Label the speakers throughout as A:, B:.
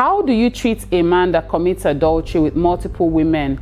A: How do you treat a man that commits adultery with multiple women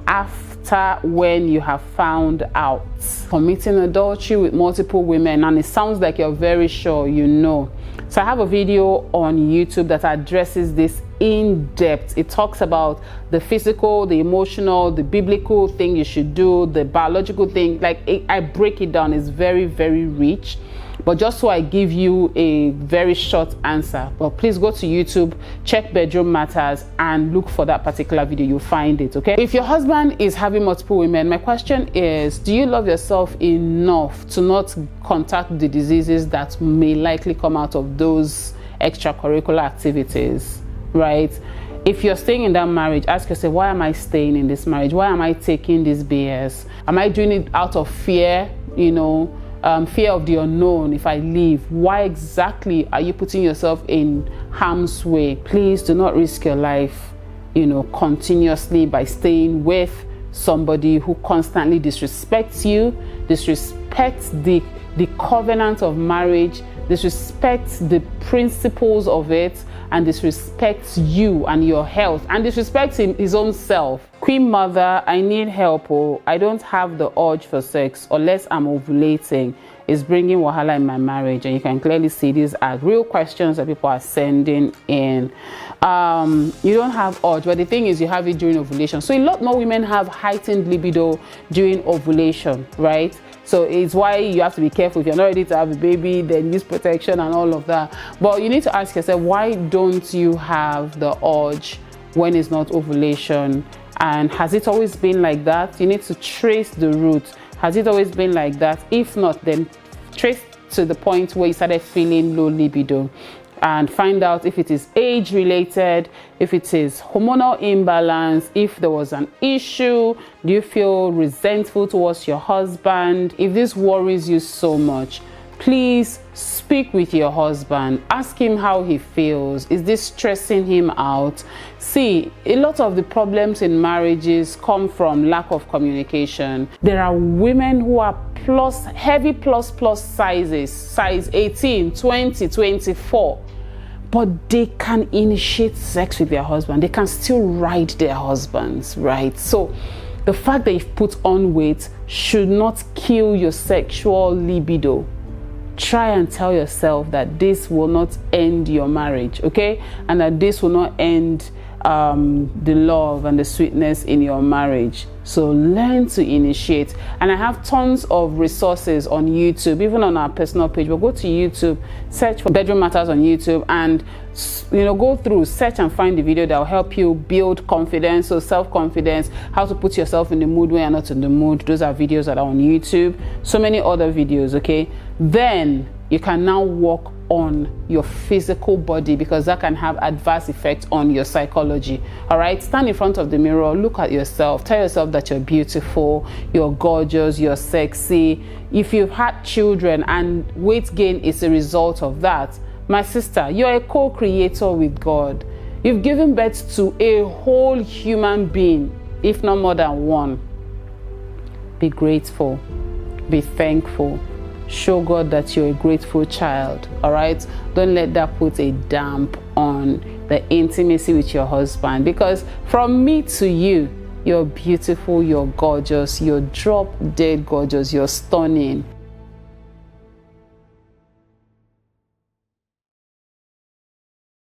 A: after when you have found out? Committing adultery with multiple women, and it sounds like you're very sure you know. So I have a video on YouTube that addresses this in depth. It talks about the physical, the emotional, the biblical thing you should do, the biological thing. Like I break it down. It's very, very rich. But just so I give you a very short answer, well, please go to YouTube, check Bedroom Matters, and look for that particular video. You'll find it, okay? If your husband is having multiple women, my question is, do you love yourself enough to not contact the diseases that may likely come out of those extracurricular activities, right? If you're staying in that marriage, ask yourself, why am I staying in this marriage? Why am I taking this BS? Am I doing it out of fear, you know, fear of the unknown? If I leave, why exactly are you putting yourself in harm's way? Please do not risk your life, you know, continuously by staying with somebody who constantly disrespects you, disrespects the covenant of marriage, disrespects the principles of it, and disrespects you and your health, and disrespects his own self. Queen Mother, I need help. Oh, I don't have the urge for sex unless I'm ovulating. It's bringing wahala in my marriage. And you can clearly see these are real questions that people are sending in. You don't have urge, but the thing is you have it during ovulation. So a lot more women have heightened libido during ovulation, right? So it's why you have to be careful. If you're not ready to have a baby, then use protection and all of that. But you need to ask yourself, why don't you have the urge when it's not ovulation? And has it always been like that? You need to trace the root. Has it always been like that? If not, then trace to the point where you started feeling low libido, and find out if it is age related, if it is hormonal imbalance, if there was an issue. Do you feel resentful towards your husband? If this worries you so much, please speak with your husband. Ask him how he feels. Is this stressing him out? See, a lot of the problems in marriages come from lack of communication. There are women who are heavy plus sizes, size 18, 20, 24. But they can initiate sex with their husband. They can still ride their husbands, right? So the fact that you've put on weight should not kill your sexual libido. Try and tell yourself that this will not end your marriage, okay? And that this will not end the love and the sweetness in your marriage. So learn to initiate. And I have tons of resources on YouTube, even on our personal page. But go to YouTube, search for Bedroom Matters on YouTube, and go through, search and find the video that will help you build confidence, so self-confidence, how to put yourself in the mood when you're not in the mood. Those are videos that are on YouTube. So many other videos, okay? Then you can now work on your physical body, because that can have adverse effects on your psychology. All right, stand in front of the mirror, look at yourself, tell yourself that you're beautiful, you're gorgeous, you're sexy. If you've had children and weight gain is a result of that, my sister, you're a co-creator with God. You've given birth to a whole human being, if not more than one. Be grateful, be thankful. Show God that you're a grateful child, all right? Don't let that put a damp on the intimacy with your husband, because from me to you, you're beautiful, you're gorgeous, you're drop dead gorgeous, you're stunning.